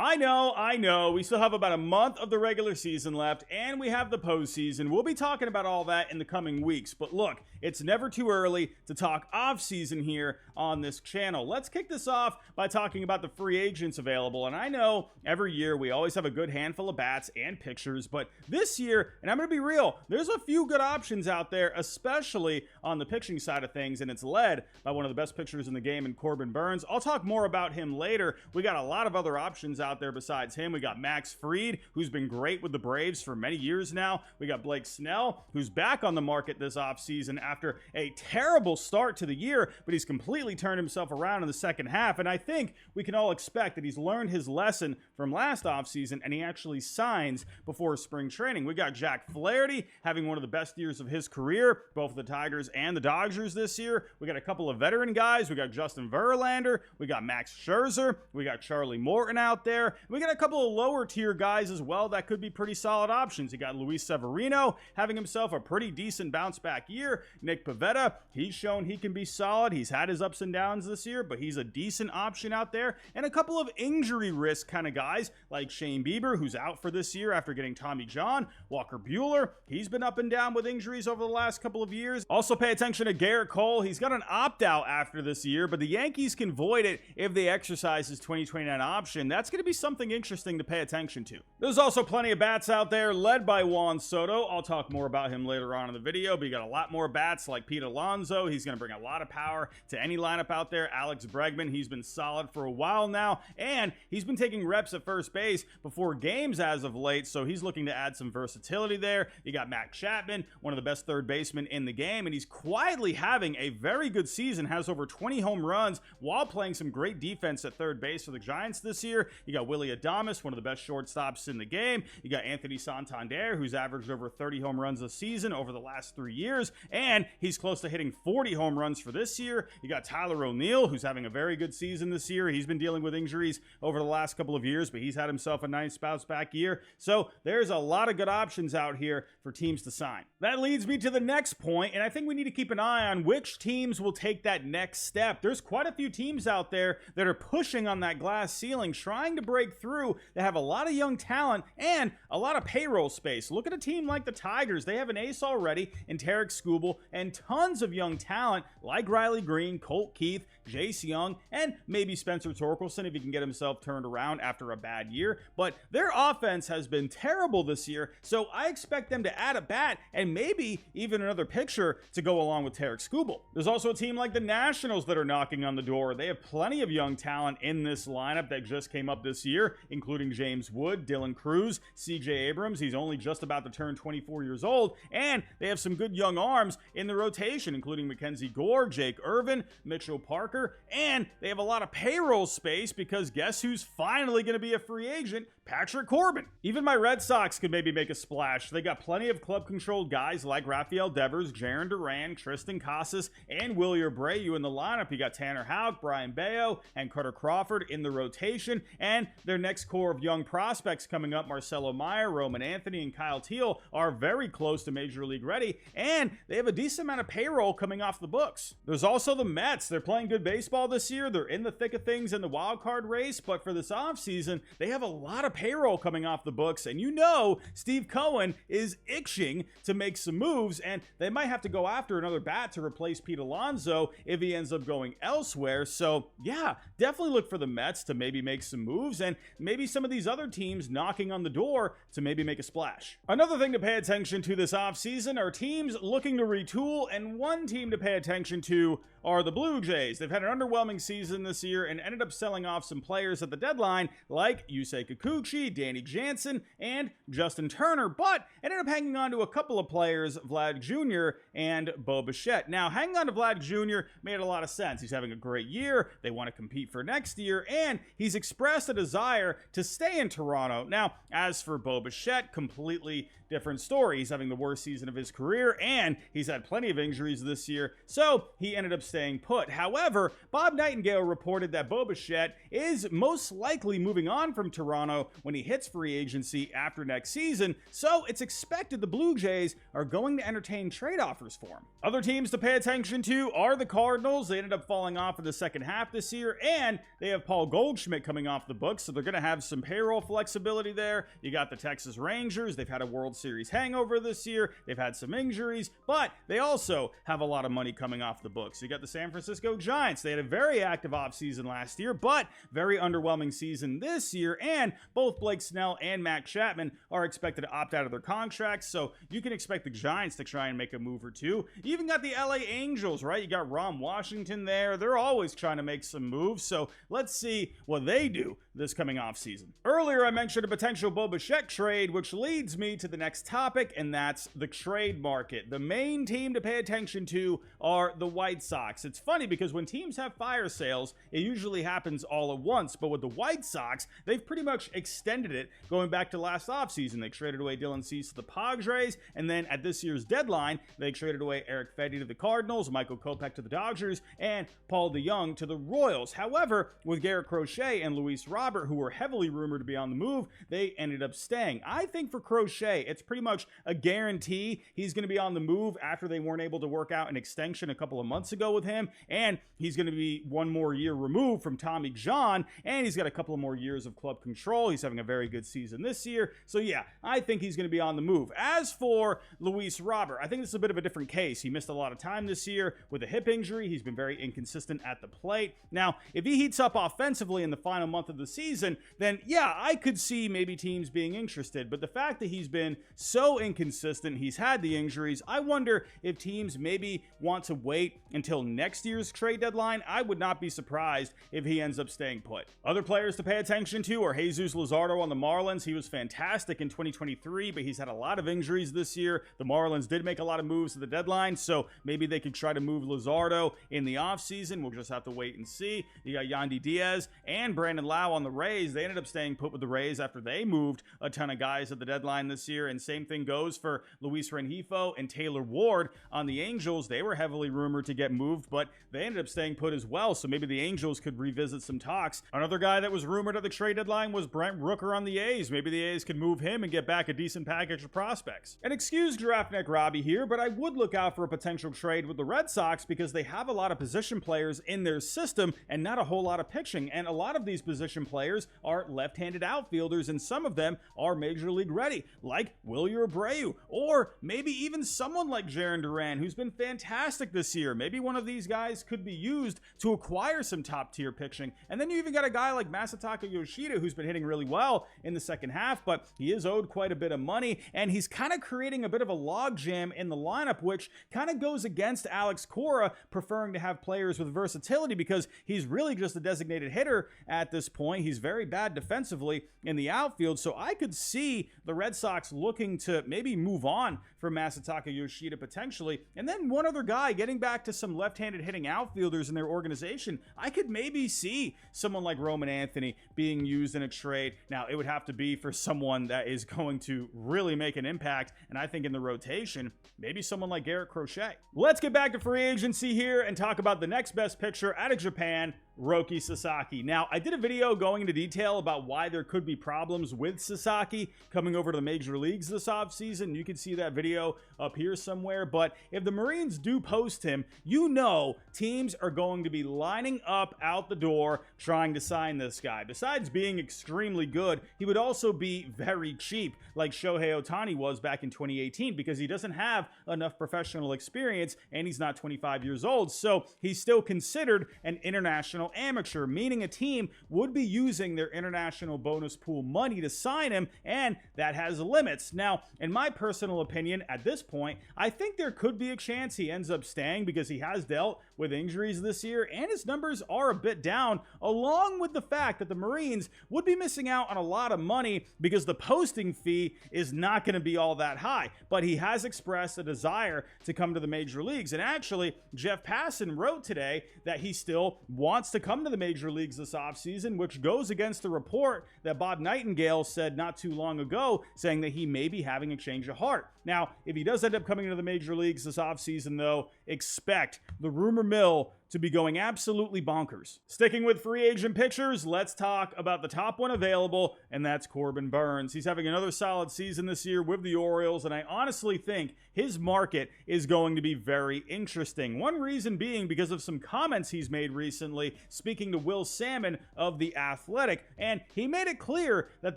I know. We still have about a month of the regular season left, and we have the postseason. We'll be talking about all that in the coming weeks. But look, it's never too early to talk off-season here on this channel. Let's kick this off by talking about the free agents available. And I know every year we always have a good handful of bats and pitchers, but this year, and I'm going to be real, there's a few good options out there, especially on the pitching side of things, and it's led by one of the best pitchers in the game in Corbin Burnes. I'll talk more about him later. We got a lot of other options out there besides him. We got Max Fried, who's been great with the Braves for many years now. We got Blake Snell, who's back on the market this offseason after a terrible start to the year, but he's completely turned himself around in the second half, and I think we can all expect that he's learned his lesson from last offseason and he actually signs before spring training. We got Jack Flaherty having one of the best years of his career, both the Tigers and the Dodgers this year. We got a couple of veteran guys. We got Justin Verlander. We got Max Scherzer. We got Charlie Morton out there. We got a couple of lower tier guys as well that could be pretty solid options. You got Luis Severino having himself a pretty decent bounce back year. Nick Pivetta, he's shown he can be solid. He's had his ups and downs this year, but he's a decent option out there. And a couple of injury risk kind of guys like Shane Bieber, who's out for this year after getting Tommy John. Walker Buehler, he's been up and down with injuries over the last couple of years. Also pay attention to Garrett Cole. He's got an opt-out after this year, but the Yankees can void it if they exercise his 2029 option. That's going to be something interesting to pay attention to. There's also plenty of bats out there led by Juan Soto. I'll talk more about him later on in the video, but you got a lot more bats like Pete Alonso. He's going to bring a lot of power to any lineup out there. Alex Bregman, he's been solid for a while now, and he's been taking reps at first base before games as of late, so he's looking to add some versatility there. You got Matt Chapman, one of the best third basemen in the game, and he's quietly having a very good season, has over 20 home runs while playing some great defense at third base for the Giants this year. You got Willie Adames, one of the best shortstops in the game. You got Anthony Santander, who's averaged over 30 home runs a season over the last 3 years, and he's close to hitting 40 home runs for this year. You got Tyler O'Neill, who's having a very good season this year. He's been dealing with injuries over the last couple of years, but he's had himself a nice bounce back year. So there's a lot of good options out here for teams to sign. That leads me to the next point, and I think we need to keep an eye on which teams will take that next step. There's quite a few teams out there that are pushing on that glass ceiling, trying to break through. They have a lot of young talent and a lot of payroll space. Look at a team like the Tigers. They have an ace already in Tarek Skubal and tons of young talent like Riley Green, Colt Keith, Jace Young, and maybe Spencer Torkelson if he can get himself turned around after a bad year. But their offense has been terrible this year, so I expect them to add a bat and maybe even another pitcher to go along with Tarek Skubal. There's also a team like the Nationals that are knocking on the door. They have plenty of young talent in this lineup that just came up this year, including James Wood, Dylan Cruz, CJ Abrams. He's only just about to turn 24 years old, and they have some good young arms in the rotation, including Mackenzie Gore, Jake Irvin, Mitchell Parker, and they have a lot of payroll space because guess who's finally going to be a free agent? Patrick Corbin. Even my Red Sox could maybe make a splash. They got plenty of club-controlled guys like Rafael Devers, Jaron Duran, Tristan Casas, and Willie Abreu in the lineup. You got Tanner Houck, Brian Bayo, and Carter Crawford in the rotation, and their next core of young prospects coming up, Marcelo Meyer, Roman Anthony, and Kyle Teal, are very close to Major League ready, and they have a decent amount of payroll coming off the books. There's also the Mets. They're playing good baseball this year. They're in the thick of things in the wild card race, but for this offseason, they have a lot of payroll coming off the books, and you know Steve Cohen is itching to make some moves, and they might have to go after another bat to replace Pete Alonso if he ends up going elsewhere. So yeah, definitely look for the Mets to maybe make some moves, and maybe some of these other teams knocking on the door to maybe make a splash. Another thing to pay attention to this offseason are teams looking to retool, and one team to pay attention to are the Blue Jays. They've had an underwhelming season this year and ended up selling off some players at the deadline like Yusei Kikuchi, Danny Jansen, and Justin Turner, but ended up hanging on to a couple of players, Vlad Jr. and Bo Bichette. Now, hanging on to Vlad Jr. made a lot of sense. He's having a great year. They want to compete for next year, and he's expressed a desire to stay in Toronto. Now, as for Bo Bichette, completely different story. He's having the worst season of his career, and he's had plenty of injuries this year, so he ended up staying put. However, Bob Nightingale reported that Bo Bichette is most likely moving on from Toronto when he hits free agency after next season, so it's expected the Blue Jays are going to entertain trade offers for him. Other teams to pay attention to are the Cardinals. They ended up falling off in the second half this year, and they have Paul Goldschmidt coming off the books, so they're going to have some payroll flexibility there. You got the Texas Rangers. They've had a World Series hangover this year. They've had some injuries, but they also have a lot of money coming off the books. You got the San Francisco Giants. They had a very active offseason last year, but very underwhelming season this year, and both Blake Snell and Matt Chapman are expected to opt out of their contracts, so you can expect the Giants to try and make a move or two. You even got the LA Angels, right? You got Ron Washington there. They're always trying to make some moves, so let's see what they do this coming offseason. Earlier, I mentioned a potential Bo Bichette trade, which leads me to the next topic, and that's the trade market. The main team to pay attention to are the White Sox. It's funny because when teams have fire sales, it usually happens all at once, but with the White Sox, they've pretty much extended it going back to last offseason. They traded away Dylan Cease to the Padres, and then at this year's deadline, they traded away Eric Fedde to the Cardinals, Michael Kopech to the Dodgers, and Paul DeJong to the Royals. However, with Garrett Crochet and Luis Robert, who were heavily rumored to be on the move, they ended up staying. I think for Crochet, it's pretty much a guarantee he's going to be on the move after they weren't able to work out an extension a couple of months ago with him, and he's going to be one more year removed from Tommy John, and he's got a couple of more years of club control. He's having a very good season this year, so yeah, I think he's going to be on the move. As for Luis Robert, I think this is a bit of a different case. He missed a lot of time this year with a hip injury. He's been very inconsistent at the plate. Now, if he heats up offensively in the final month of the season, then yeah, I could see maybe teams being interested, but the fact that he's been so inconsistent, he's had the injuries, I wonder if teams maybe want to wait until next year's trade deadline. I would not be surprised if he ends up staying put. Other players to pay attention to are Jesus Luzardo on the Marlins. He was fantastic in 2023, but he's had a lot of injuries this year. The Marlins did make a lot of moves at the deadline, so maybe they could try to move Luzardo in the offseason. We'll just have to wait and see. You got Yandy Diaz and Brandon Lau on the Rays. They ended up staying put with the Rays after they moved a ton of guys at the deadline this year, and same thing goes for Luis Rengifo and Taylor Ward on the Angels. They were heavily rumored to get moved, but they ended up staying put as well, so maybe the Angels could revisit some talks. Another guy that was rumored at the trade deadline was Brent Rooker on the A's. Maybe the A's could move him and get back a decent package of prospects. And excuse Giraffe Neck Robbie here, but I would look out for a potential trade with the Red Sox because they have a lot of position players in their system and not a whole lot of pitching, and a lot of these position players are left-handed outfielders, and some of them are major league ready, like Wilyer Abreu, or maybe even someone like Jarren Duran, who's been fantastic this year. Maybe one of these guys could be used to acquire some top-tier pitching. And then you even got a guy like Masataka Yoshida, who's been hitting really well in the second half, but he is owed quite a bit of money, and he's kind of creating a bit of a logjam in the lineup, which kind of goes against Alex Cora preferring to have players with versatility, because he's really just a designated hitter at this point. He's very bad defensively in the outfield, so I could see the Red Sox looking to maybe move on from Masataka Yoshida potentially. And then one other guy, getting back to some left-handed hitting outfielders in their organization, I could maybe see someone like Roman Anthony being used in a trade. Now, it would have to be for someone that is going to really make an impact, and I think in the rotation, maybe someone like Garrett Crochet. Let's get back to free agency here and talk about the next best pitcher out of Japan, Roki Sasaki. Now, I did a video going into detail about why there could be problems with Sasaki coming over to the major leagues this offseason. You can see that video up here somewhere, but if the Marines do post him, you know teams are going to be lining up out the door trying to sign this guy. Besides being extremely good, he would also be very cheap, like Shohei Ohtani was back in 2018, because he doesn't have enough professional experience and he's not 25 years old, so he's still considered an international amateur, meaning a team would be using their international bonus pool money to sign him, and that has limits. Now, in my personal opinion, at this point, I think there could be a chance he ends up staying because he has dealt with injuries this year, and his numbers are a bit down, along with the fact that the Marines would be missing out on a lot of money because the posting fee is not going to be all that high. But he has expressed a desire to come to the major leagues, and actually, Jeff Passan wrote today that he still wants to come to the major leagues this offseason, which goes against the report that Bob Nightingale said not too long ago, saying that he may be having a change of heart. Now, if he does end up coming to the major leagues this offseason, though, expect the rumor mill to be going absolutely bonkers. Sticking with free agent pictures, let's talk about the top one available, and that's Corbin Burnes. He's having another solid season this year with the Orioles, and I honestly think his market is going to be very interesting. One reason being because of some comments he's made recently, speaking to Will Salmon of The Athletic, and he made it clear that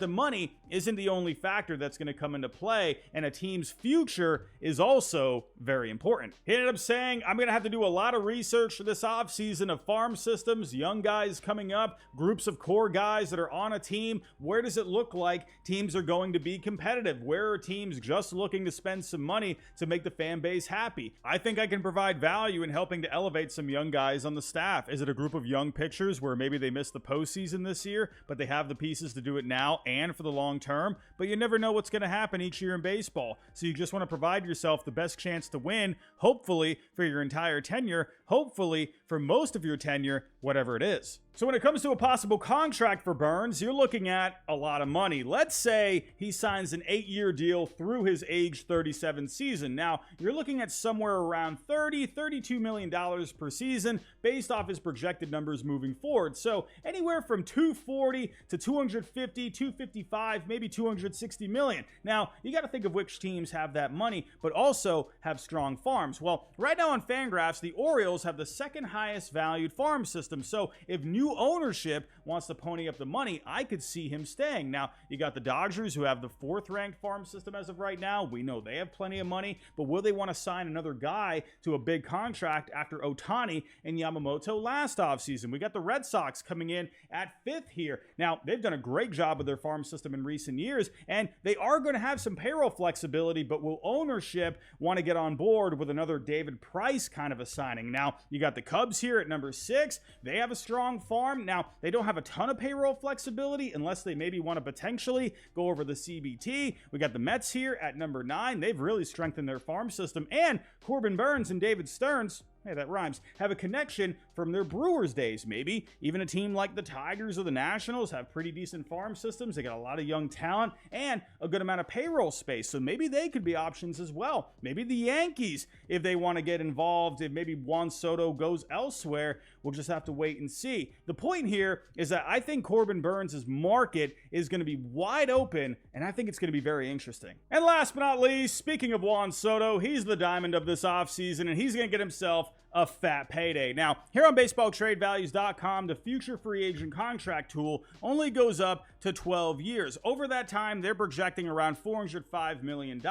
the money isn't the only factor that's going to come into play, and a team's future is also very important. He ended up saying, I'm going to have to do a lot of research for this offseason of farm systems, young guys coming up, groups of core guys that are on a team. Where does it look like teams are going to be competitive? Where are teams just looking to spend some money to make the fan base happy? I think I can provide value in helping to elevate some young guys on the staff. Is it a group of young pitchers where maybe they missed the postseason this year, but they have the pieces to do it now and for the long term? But you never know what's going to happen each year in baseball. So you just want to provide yourself the best chance to win, hopefully for your entire tenure, hopefully for most of your tenure, whatever it is. So when it comes to a possible contract for Burnes, you're looking at a lot of money. Let's say he signs an 8-year deal through his age 37 season. Now, you're looking at somewhere around $32 million per season based off his projected numbers moving forward. So anywhere from 240 to 250, 255, maybe 260 million. Now, you got to think of which teams have that money, but also have strong farms. Well, right now on Fangraphs, the Orioles have the second highest valued farm system. So if new ownership wants to pony up the money, I could see him staying. Now, you got the Dodgers who have the 4th ranked farm system as of right now. We know they have plenty of money, but will they want to sign another guy to a big contract after Ohtani and Yamamoto last offseason? We got the Red Sox coming in at 5th here. Now, they've done a great job with their farm system in recent years, and they are going to have some payroll flexibility, but will ownership want to get on board with another David Price kind of a signing? Now, you got the Cubs here at number 6. They have a strong farm. Now, they don't have a ton of payroll flexibility unless they maybe want to potentially go over the CBT. We got the Mets here at number 9. They've really strengthened their farm system. And Corbin Burnes and David Stearns, hey, that rhymes, have a connection from their Brewers days. Maybe even a team like the Tigers or the Nationals have pretty decent farm systems. They got a lot of young talent and a good amount of payroll space. So maybe they could be options as well. Maybe the Yankees, if they want to get involved, if maybe Juan Soto goes elsewhere, we'll just have to wait and see. The point here is that I think Corbin Burnes' market is going to be wide open, and I think it's going to be very interesting. And last but not least, speaking of Juan Soto, he's the diamond of this offseason, and he's going to get himself a fat payday. Now, here on BaseballTradeValues.com, the future free agent contract tool only goes up to 12 years. Over that time, they're projecting around $405 million.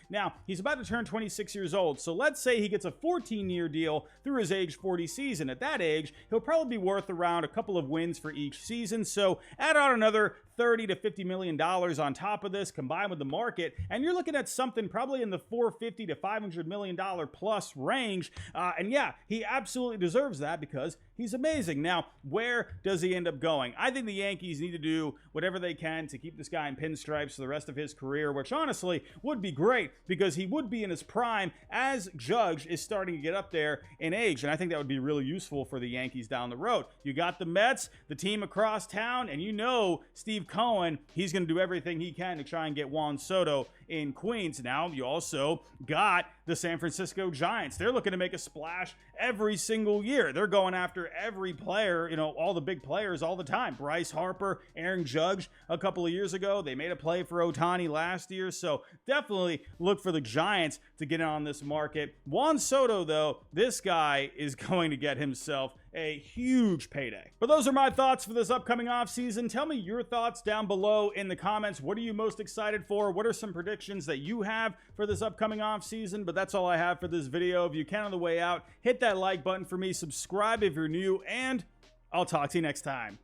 Now, he's about to turn 26 years old, so let's say he gets a 14-year deal through his age 40 season. At that age, he'll probably be worth around a couple of wins for each season, so add on another $30 to $50 million on top of this, combined with the market, and you're looking at something probably in the $450 to $500 million plus range. And yeah, he absolutely deserves that because he's amazing. Now, where does he end up going? I think the Yankees need to do whatever they can to keep this guy in pinstripes for the rest of his career, which honestly would be great because he would be in his prime as Judge is starting to get up there in age, and I think that would be really useful for the Yankees down the road. You got the Mets, the team across town, and you know Steve Cohen, he's going to do everything he can to try and get Juan Soto in Queens. Now, you also got the San Francisco Giants. They're looking to make a splash every single year. They're going after every player, you know, all the big players all the time. Bryce Harper, Aaron Judge a couple of years ago. They made a play for Ohtani last year. So definitely look for the Giants to get in on this market. Juan Soto, though, this guy is going to get himself a huge payday. But those are my thoughts for this upcoming offseason. Tell me your thoughts down below in the comments. What are you most excited for? What are some predictions that you have for this upcoming offseason? But that's all I have for this video. If you can on the way out, hit that like button for me, subscribe if you're new, and I'll talk to you next time.